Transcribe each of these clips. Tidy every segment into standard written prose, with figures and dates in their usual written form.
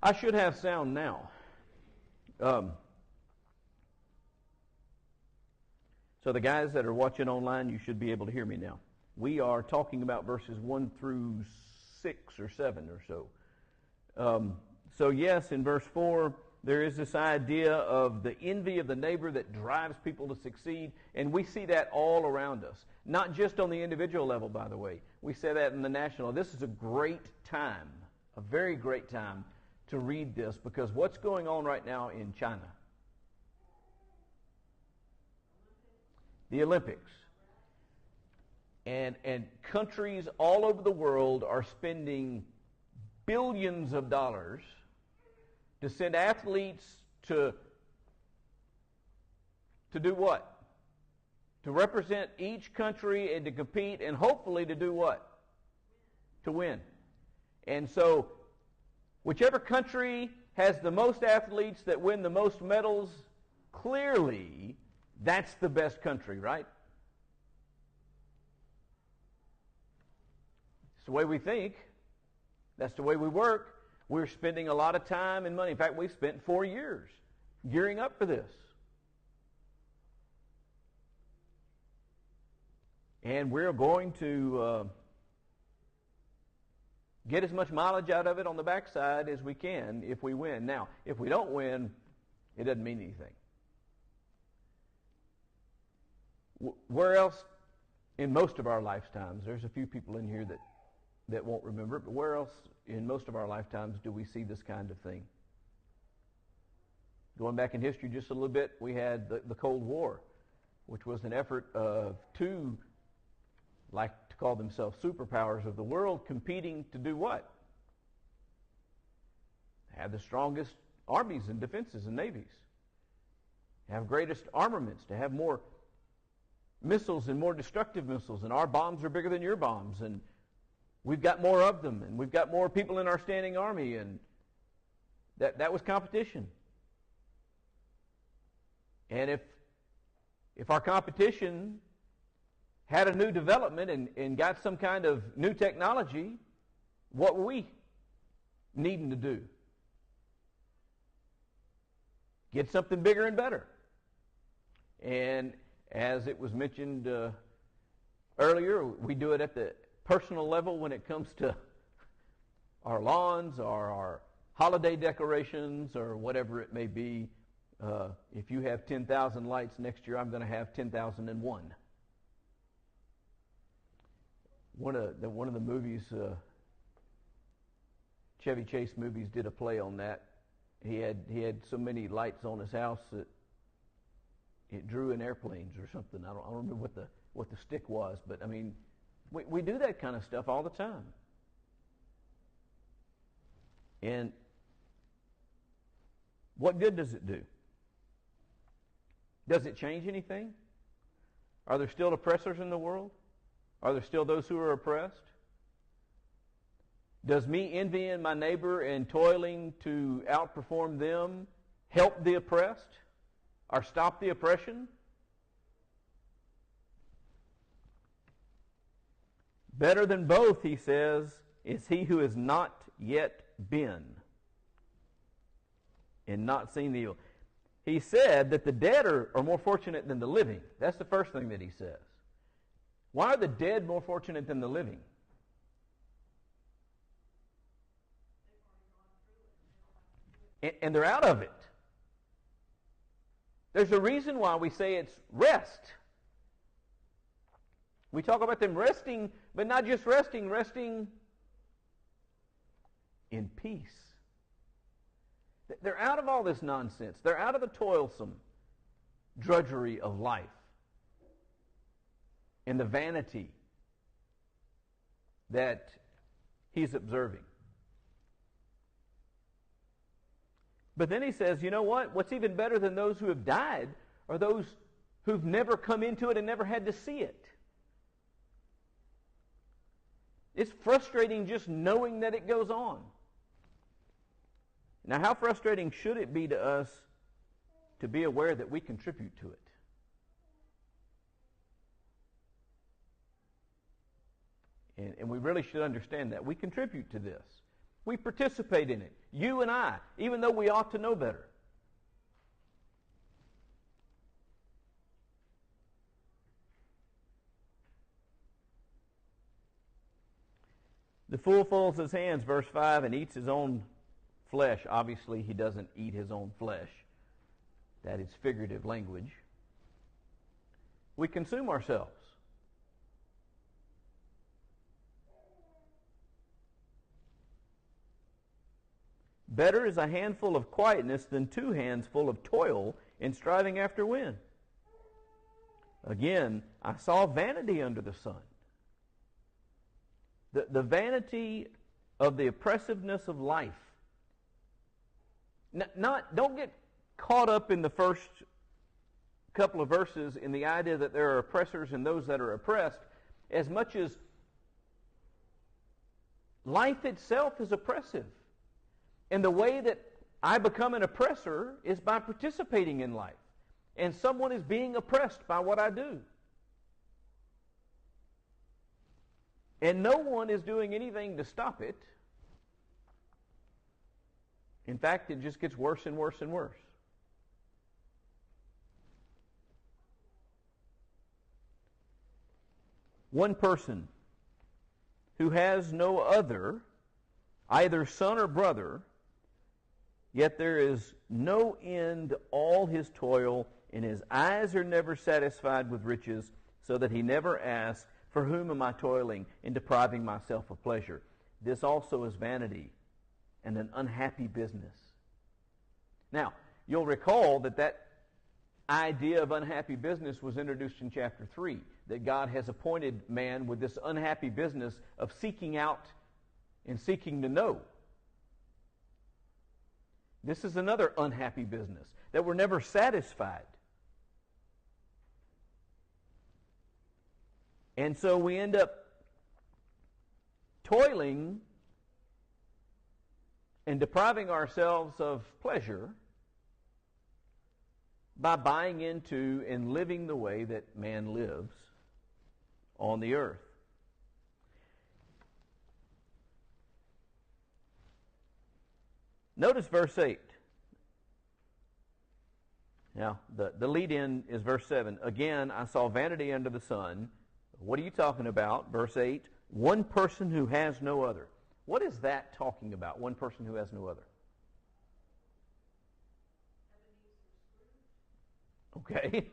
I should have sound now. So the guys that are watching online, you should be able to hear me now. We are talking about verses 1 through 6 or 7 or so. So yes, in verse 4, there is this idea of the envy of the neighbor that drives people to succeed, and we see that all around us. Not just on the individual level, by the way. We say that in the national. This is a great time, a very great time to read this, because what's going on right now in China? The Olympics. And countries all over the world are spending billions of dollars to send athletes to do what? To represent each country and to compete and hopefully to do what? To win. And so, whichever country has the most athletes that win the most medals, clearly that's the best country, right? It's the way we think. That's the way we work. We're spending a lot of time and money. In fact, we've spent 4 years gearing up for this. And we're going to get as much mileage out of it on the backside as we can if we win. Now, if we don't win, it doesn't mean anything. Where else in most of our lifetimes, there's a few people in here that won't remember it, but where else in most of our lifetimes do we see this kind of thing? Going back in history just a little bit, we had the Cold War, which was an effort of two, like to call themselves superpowers of the world, competing to do what? Have the strongest armies and defenses and navies. Have greatest armaments, to have more missiles and more destructive missiles, and our bombs are bigger than your bombs, and we've got more of them, and we've got more people in our standing army, and that was competition. And if our competition had a new development and got some kind of new technology, what were we needing to do? Get something bigger and better. And as it was mentioned earlier, we do it at the personal level when it comes to our lawns or our holiday decorations or whatever it may be. If you have 10,000 lights next year, I'm going to have 10,001. One of the movies, Chevy Chase movies, did a play on that. He had so many lights on his house that it drew in airplanes or something. I don't remember what the stick was, but I mean, we do that kind of stuff all the time. And what good does it do? Does it change anything? Are there still oppressors in the world? Are there still those who are oppressed? Does me envying my neighbor and toiling to outperform them help the oppressed or stop the oppression? Better than both, he says, is he who has not yet been and not seen the evil. He said that the dead are more fortunate than the living. That's the first thing that he says. Why are the dead more fortunate than the living? And they're out of it. There's a reason why we say it's rest. We talk about them resting, but not just resting in peace. They're out of all this nonsense. They're out of the toilsome drudgery of life and the vanity that he's observing. But then he says, you know what? What's even better than those who have died are those who've never come into it and never had to see it. It's frustrating just knowing that it goes on. Now, how frustrating should it be to us to be aware that we contribute to it? And we really should understand that. We contribute to this. We participate in it. You and I, even though we ought to know better. The fool folds his hands, verse 5, and eats his own flesh. Obviously, he doesn't eat his own flesh. That is figurative language. We consume ourselves. Better is a handful of quietness than 2 hands full of toil in striving after wind. Again, I saw vanity under the sun. The vanity of the oppressiveness of life. Don't get caught up in the first couple of verses in the idea that there are oppressors and those that are oppressed, as much as life itself is oppressive. And the way that I become an oppressor is by participating in life. And someone is being oppressed by what I do. And no one is doing anything to stop it. In fact, it just gets worse and worse and worse. One person who has no other, either son or brother, yet there is no end to all his toil, and his eyes are never satisfied with riches, so that he never asks, for whom am I toiling and depriving myself of pleasure? This also is vanity and an unhappy business. Now, you'll recall that idea of unhappy business was introduced in chapter 3, that God has appointed man with this unhappy business of seeking out and seeking to know. This is another unhappy business, that we're never satisfied. And so we end up toiling and depriving ourselves of pleasure by buying into and living the way that man lives on the earth. Notice verse 8. Now, the lead-in is verse 7. Again, I saw vanity under the sun. What are you talking about? Verse 8. One person who has no other. What is that talking about? One person who has no other. Okay.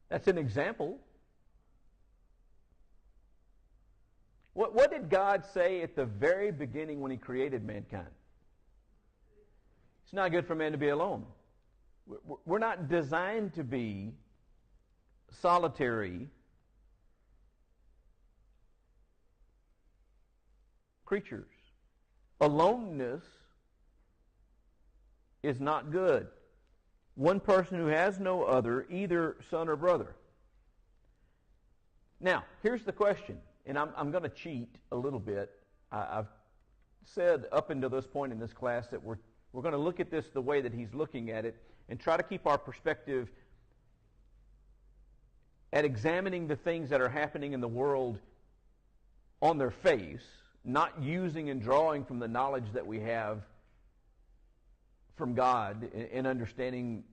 That's an example. What did God say at the very beginning when He created mankind? It's not good for man to be alone. We're not designed to be solitary creatures. Aloneness is not good. One person who has no other, either son or brother. Now, here's the question, and I'm going to cheat a little bit. I've said up until this point in this class that we're going to look at this the way that he's looking at it and try to keep our perspective at examining the things that are happening in the world on their face, not using and drawing from the knowledge that we have from God and understanding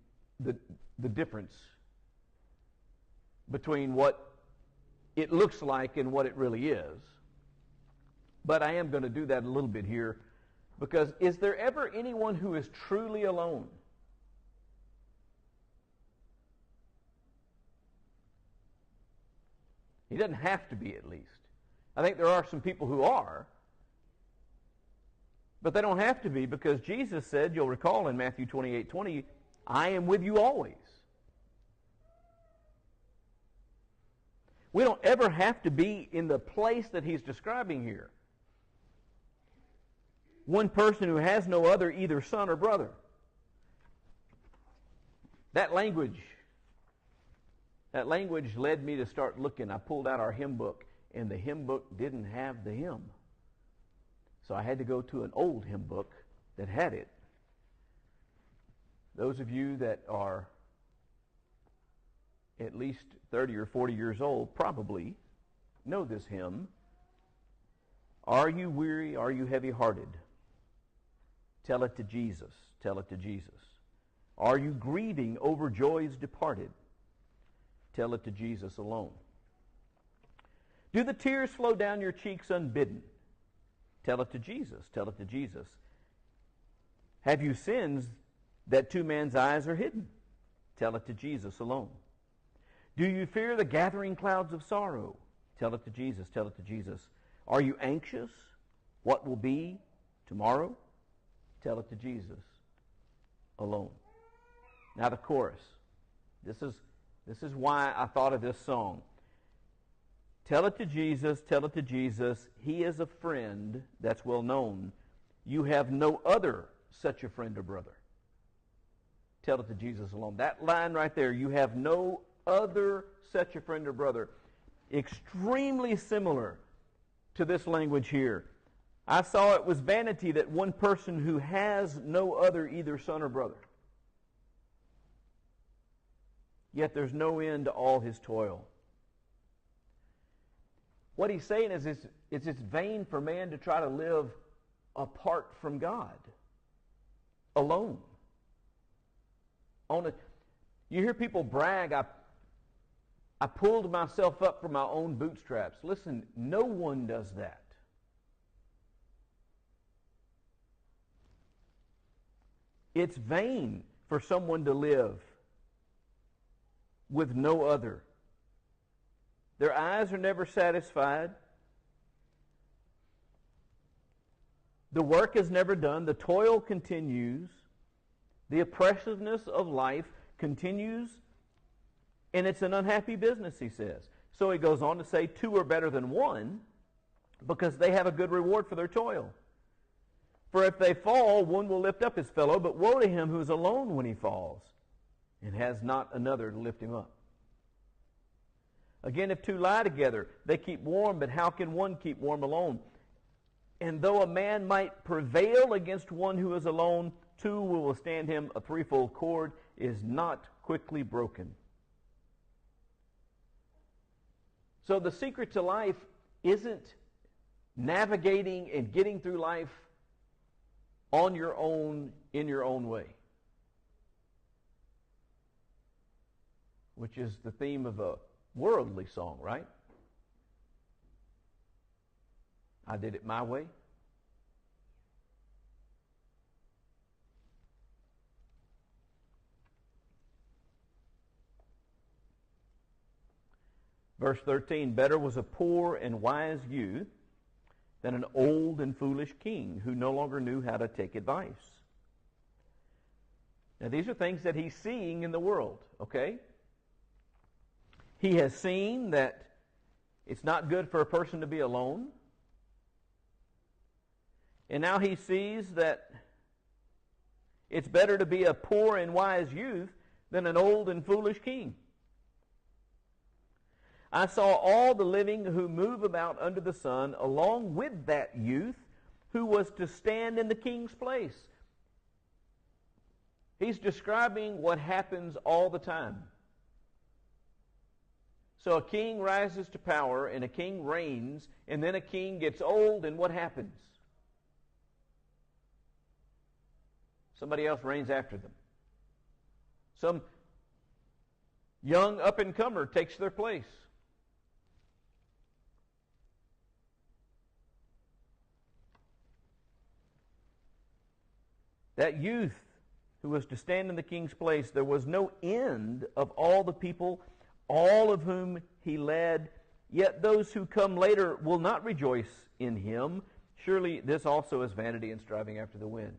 the difference between what it looks like and what it really is. But I am going to do that a little bit here, because is there ever anyone who is truly alone? He doesn't have to be, at least. I think there are some people who are, but they don't have to be, because Jesus said, you'll recall in Matthew 28:20, I am with you always. We don't ever have to be in the place that he's describing here. One person who has no other, either son or brother. That language led me to start looking. I pulled out our hymn book, and the hymn book didn't have the hymn. So I had to go to an old hymn book that had it. Those of you that are at least 30 or 40 years old probably know this hymn. Are you weary? Are you heavy-hearted? Tell it to Jesus. Tell it to Jesus. Are you grieving over joys departed? Tell it to Jesus alone. Do the tears flow down your cheeks unbidden? Tell it to Jesus. Tell it to Jesus. Have you sins that to man's eyes are hidden? Tell it to Jesus alone. Do you fear the gathering clouds of sorrow? Tell it to Jesus. Tell it to Jesus. Are you anxious? What will be tomorrow? Tell it to Jesus alone. Now the chorus. This is why I thought of this song. Tell it to Jesus, tell it to Jesus. He is a friend that's well known. You have no other such a friend or brother. Tell it to Jesus alone. That line right there, you have no other such a friend or brother. Extremely similar to this language here. I saw it was vanity that one person who has no other either son or brother. Yet there's no end to all his toil. What he's saying is it's vain for man to try to live apart from God, alone. You hear people brag, I pulled myself up from my own bootstraps. Listen, no one does that. It's vain for someone to live with no other. Their eyes are never satisfied. The work is never done. The toil continues. The oppressiveness of life continues. And it's an unhappy business, he says. So he goes on to say, two are better than one because they have a good reward for their toil. For if they fall, one will lift up his fellow, but woe to him who is alone when he falls and has not another to lift him up. Again, if two lie together, they keep warm, but how can one keep warm alone? And though a man might prevail against one who is alone, two will withstand him. A threefold cord is not quickly broken. So the secret to life isn't navigating and getting through life on your own, in your own way, which is the theme of a worldly song, right? I did it my way. Verse 13, better was a poor and wise youth than an old and foolish king who no longer knew how to take advice. Now these are things that he's seeing in the world, okay? He has seen that it's not good for a person to be alone. And now he sees that it's better to be a poor and wise youth than an old and foolish king. I saw all the living who move about under the sun, along with that youth who was to stand in the king's place. He's describing what happens all the time. So a king rises to power, and a king reigns, and then a king gets old, and what happens? Somebody else reigns after them. Some young up-and-comer takes their place. That youth who was to stand in the king's place, there was no end of all the people, all of whom he led. Yet those who come later will not rejoice in him. Surely this also is vanity and striving after the wind.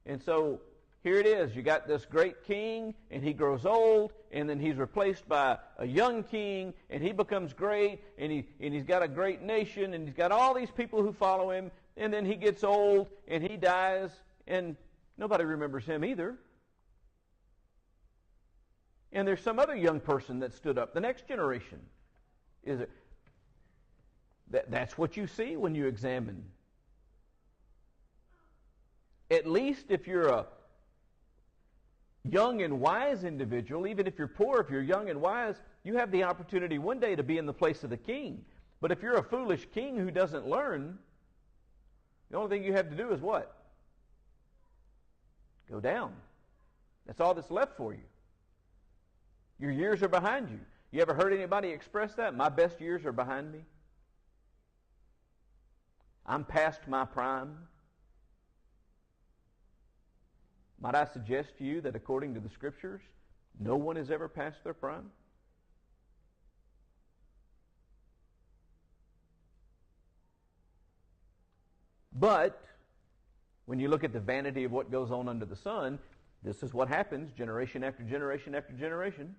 And so here it is. You got this great king, and he grows old, and then he's replaced by a young king, and he becomes great, and he's got a great nation, and he's got all these people who follow him, and then he gets old, and he dies, and nobody remembers him either. And there's some other young person that stood up. The next generation. That's what you see when you examine. At least if you're a young and wise individual, even if you're poor, if you're young and wise, you have the opportunity one day to be in the place of the king. But if you're a foolish king who doesn't learn, The only thing you have to do is what? Go down. That's all that's left for you. Your years are behind you. You ever heard anybody express that? My best years are behind me. I'm past my prime. Might I suggest to you that according to the Scriptures, no one has ever passed their prime? But when you look at the vanity of what goes on under the sun, this is what happens generation after generation after generation.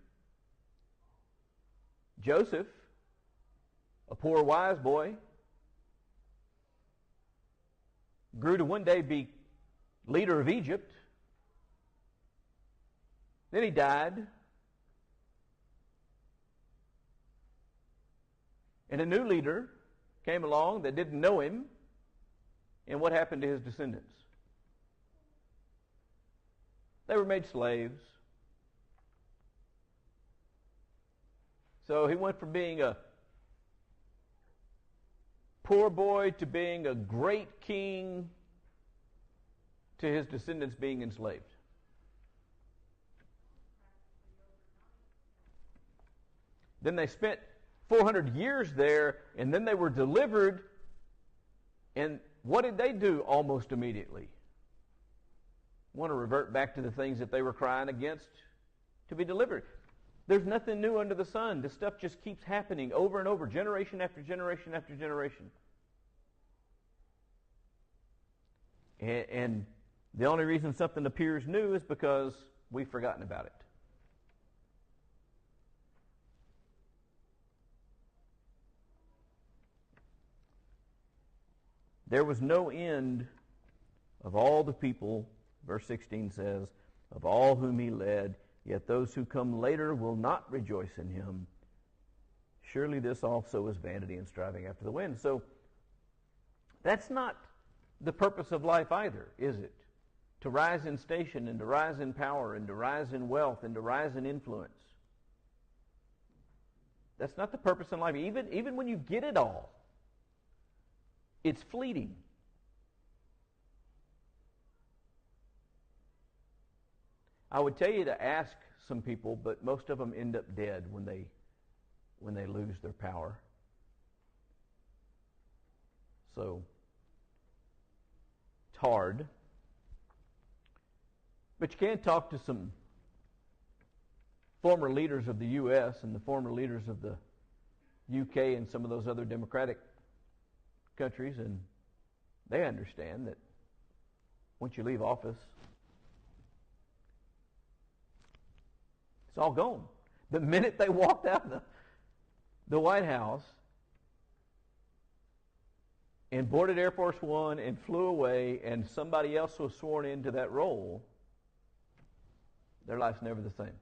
Joseph, a poor wise boy, grew to one day be leader of Egypt. Then he died. And a new leader came along that didn't know him. And what happened to his descendants? They were made slaves. So he went from being a poor boy to being a great king to his descendants being enslaved. Then they spent 400 years there, and then they were delivered. And what did they do almost immediately? Want to revert back to the things that they were crying against to be delivered. There's nothing new under the sun. This stuff just keeps happening over and over, generation after generation after generation. And the only reason something appears new is because we've forgotten about it. There was no end of all the people, verse 16 says, of all whom he led, yet those who come later will not rejoice in him. Surely this also is vanity and striving after the wind. So that's not the purpose of life either, is it? To rise in station and to rise in power and to rise in wealth and to rise in influence. That's not the purpose in life. Even when you get it all, it's fleeting. I would tell you to ask some people, but most of them end up dead when they lose their power. So it's hard. But you can talk to some former leaders of the U.S. and the former leaders of the U.K. and some of those other democratic countries, and they understand that once you leave office, it's all gone. The minute they walked out of the White House and boarded Air Force One and flew away and somebody else was sworn into that role, their life's never the same.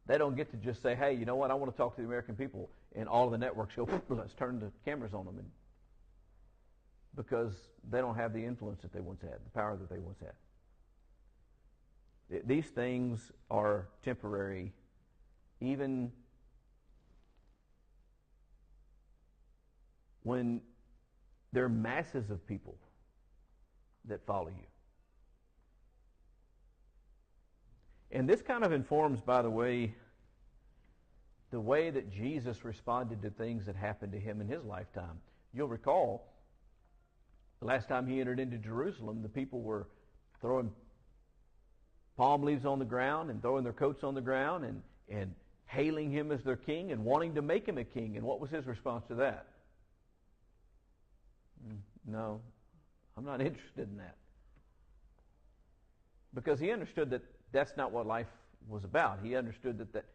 They don't get to just say, hey, you know what, I want to talk to the American people, and all of the networks go, let's turn the cameras on them, because they don't have the influence that they once had, the power that they once had. These things are temporary, even when there are masses of people that follow you. And this kind of informs, by the way that Jesus responded to things that happened to him in his lifetime. You'll recall, the last time he entered into Jerusalem, the people were throwing palm leaves on the ground and throwing their coats on the ground and hailing him as their king and wanting to make him a king. And what was his response to that? No, I'm not interested in that. Because he understood that that's not what life was about. He understood that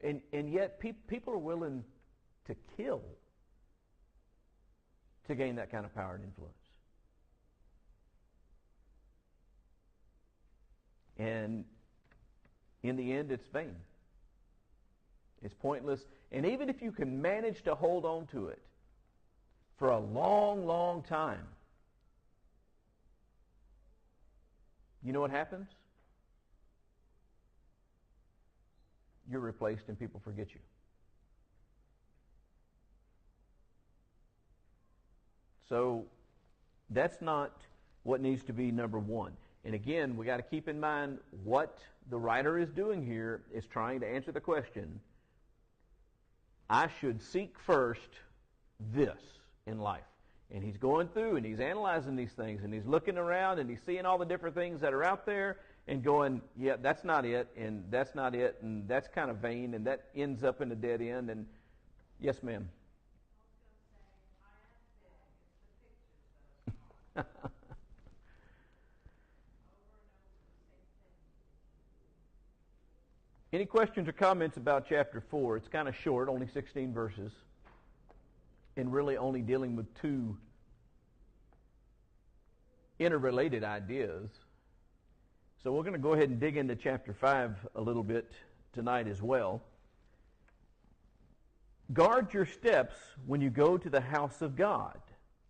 and yet people are willing to kill to gain that kind of power and influence. And in the end, it's vain. It's pointless. And even if you can manage to hold on to it for a long, long time, you know what happens? You're replaced and people forget you. So that's not what needs to be number one. And again, we got to keep in mind what the writer is doing here is trying to answer the question, I should seek first this in life. And he's going through and he's analyzing these things and he's looking around and he's seeing all the different things that are out there and going, yeah, that's not it, and that's not it, and that's kind of vain, and that ends up in a dead end. And yes, ma'am. Any questions or comments about chapter 4? It's kind of short, only 16 verses, and really only dealing with two interrelated ideas. So we're going to go ahead and dig into chapter 5 a little bit tonight as well. Guard your steps when you go to the house of God.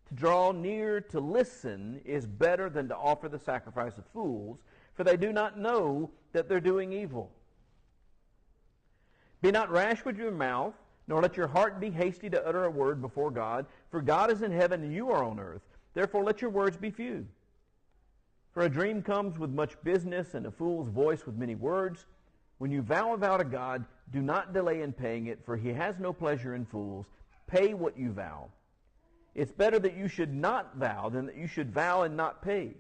To draw near to listen is better than to offer the sacrifice of fools, for they do not know that they're doing evil. Be not rash with your mouth, nor let your heart be hasty to utter a word before God, for God is in heaven and you are on earth. Therefore let your words be few. For a dream comes with much business, and a fool's voice with many words. When you vow a vow to God, do not delay in paying it, for he has no pleasure in fools. Pay what you vow. It's better that you should not vow than that you should vow and not pay.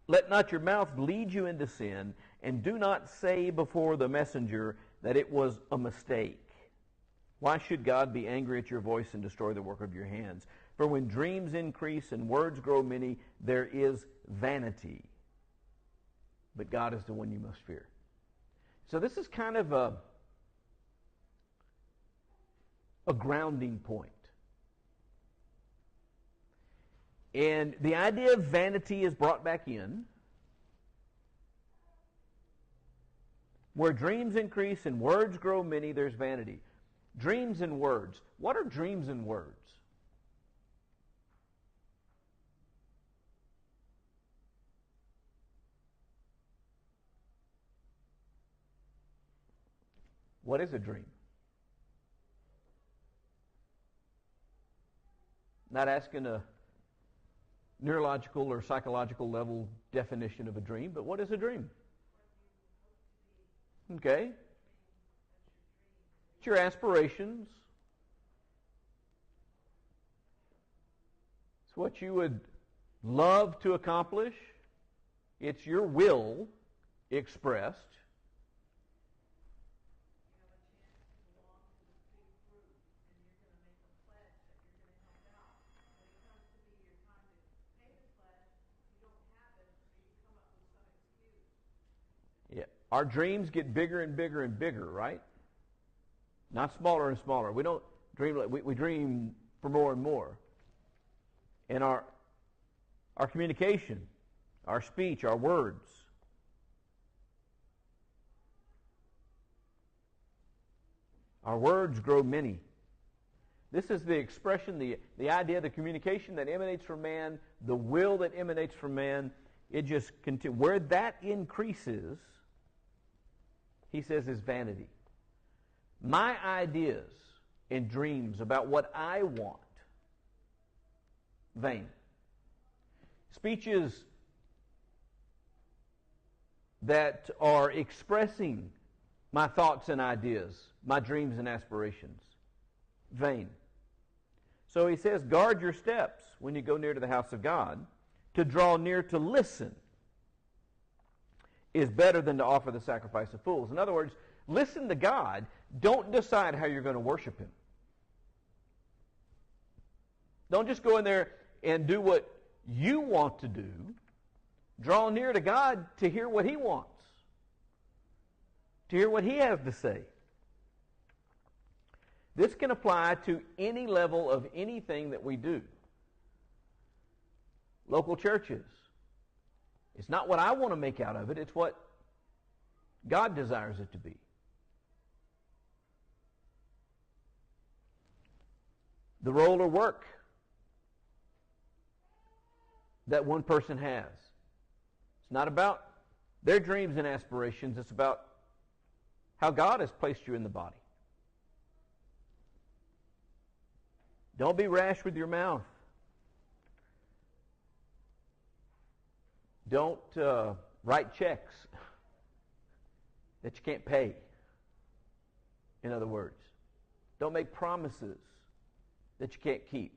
Let not your mouth lead you into sin, and do not say before the messenger that it was a mistake. Why should God be angry at your voice and destroy the work of your hands? For when dreams increase and words grow many, there is vanity. But God is the one you must fear. So this is kind of a grounding point. And the idea of vanity is brought back in. Where dreams increase and words grow many, there's vanity. Dreams and words. What are dreams and words? What is a dream? Not asking a neurological or psychological level definition of a dream, but what is a dream? Okay. It's your aspirations. It's what you would love to accomplish. It's your will expressed. Our dreams get bigger and bigger and bigger, right? Not smaller and smaller. We don't dream like we dream for more and more. And our communication, our speech, our words. Our words grow many. This is the expression, the idea, the communication that emanates from man, the will that emanates from man. It just continues. Where that increases, he says, is vanity. My ideas and dreams about what I want, vain. Speeches that are expressing my thoughts and ideas, my dreams and aspirations, vain. So he says, guard your steps when you go near to the house of God. To draw near to listen is better than to offer the sacrifice of fools. In other words, listen to God. Don't decide how you're going to worship him. Don't just go in there and do what you want to do. Draw near to God to hear what he wants, to hear what he has to say. This can apply to any level of anything that we do. Local churches. It's not what I want to make out of it. It's what God desires it to be. The role or work that one person has. It's not about their dreams and aspirations. It's about how God has placed you in the body. Don't be rash with your mouth. Don't write checks that you can't pay. In other words, don't make promises that you can't keep.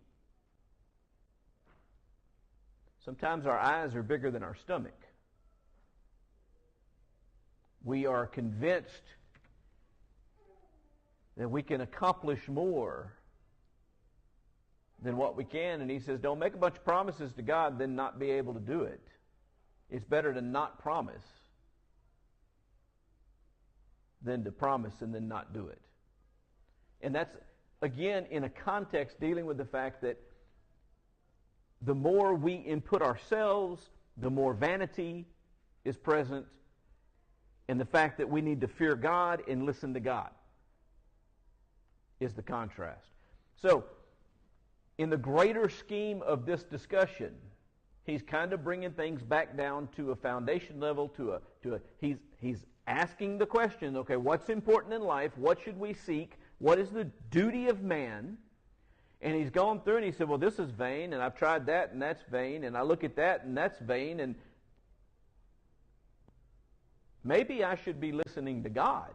Sometimes our eyes are bigger than our stomach. We are convinced that we can accomplish more than what we can. And he says, don't make a bunch of promises to God, then not be able to do it. It's better to not promise than to promise and then not do it. And that's, again, in a context dealing with the fact that the more we input ourselves, the more vanity is present, and the fact that we need to fear God and listen to God is the contrast. So, in the greater scheme of this discussion, he's kind of bringing things back down to a foundation level, he's asking the question, okay, what's important in life? What should we seek? What is the duty of man? And he's gone through and he said, well, this is vain, and I've tried that, and that's vain, and I look at that, and that's vain, and maybe I should be listening to God.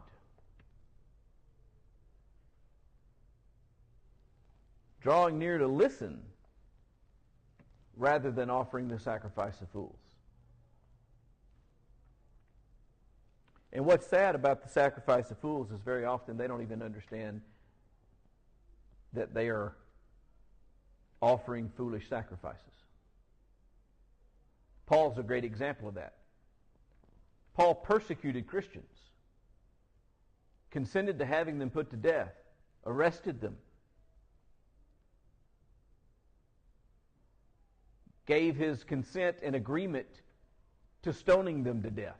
Drawing near to listen rather than offering the sacrifice of fools. And what's sad about the sacrifice of fools is very often they don't even understand that they are offering foolish sacrifices. Paul's a great example of that. Paul persecuted Christians, consented to having them put to death, arrested them, gave his consent and agreement to stoning them to death.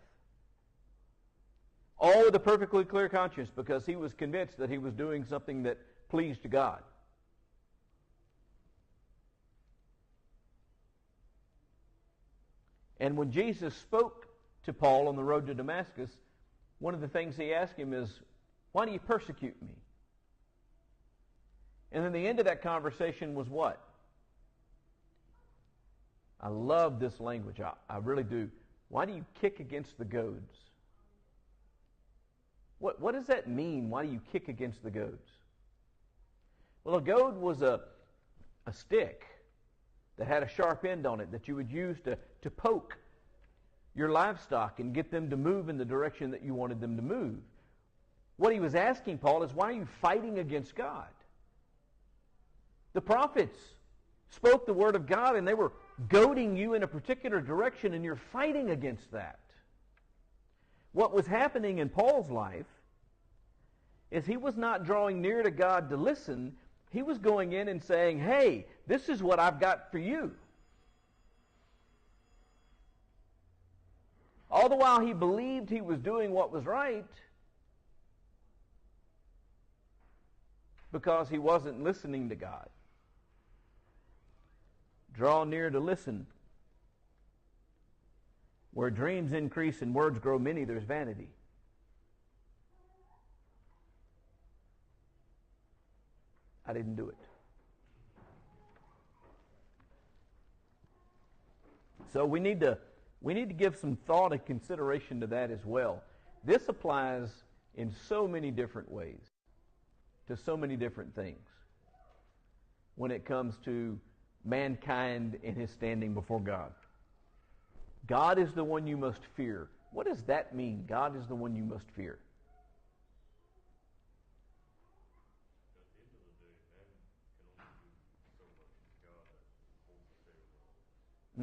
All with a perfectly clear conscience, because he was convinced that he was doing something that pleased God. And when Jesus spoke to Paul on the road to Damascus, one of the things he asked him is, why do you persecute me? And then the end of that conversation was what? I love this language. I really do. Why do you kick against the goads? What does that mean? Why do you kick against the goads? Well, a goad was a stick that had a sharp end on it that you would use to poke your livestock and get them to move in the direction that you wanted them to move. What he was asking Paul is, why are you fighting against God? The prophets spoke the word of God and they were goading you in a particular direction, and you're fighting against that. What was happening in Paul's life is he was not drawing near to God to listen. He was going in and saying, hey, this is what I've got for you. All the while he believed he was doing what was right, because he wasn't listening to God. Draw near to listen. Where dreams increase and words grow many, there's vanity. I didn't do it. So we need to give some thought and consideration to that as well. This applies in so many different ways to so many different things when it comes to mankind and his standing before God. God is the one you must fear. What does that mean? God is the one you must fear.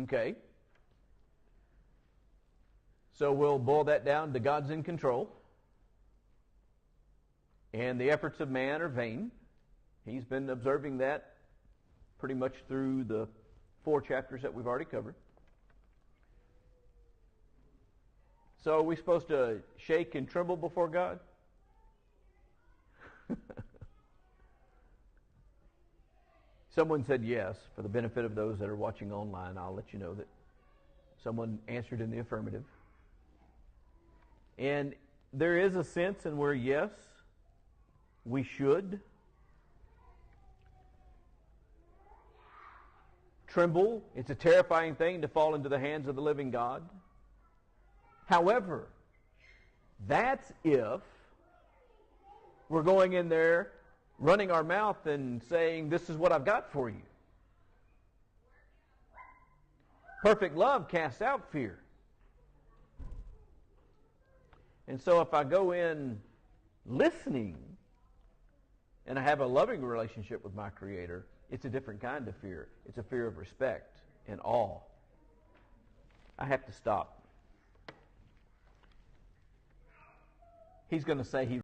Okay. So we'll boil that down to God's in control. And the efforts of man are vain. He's been observing that pretty much through the 4 chapters that we've already covered. So are we supposed to shake and tremble before God? Someone said yes. For the benefit of those that are watching online, I'll let you know that someone answered in the affirmative. And there is a sense in where, yes, we should tremble. It's a terrifying thing to fall into the hands of the living God. However, that's if we're going in there, running our mouth and saying, this is what I've got for you. Perfect love casts out fear. And so if I go in listening and I have a loving relationship with my Creator, it's a different kind of fear. It's a fear of respect and awe. I have to stop. He's going to say he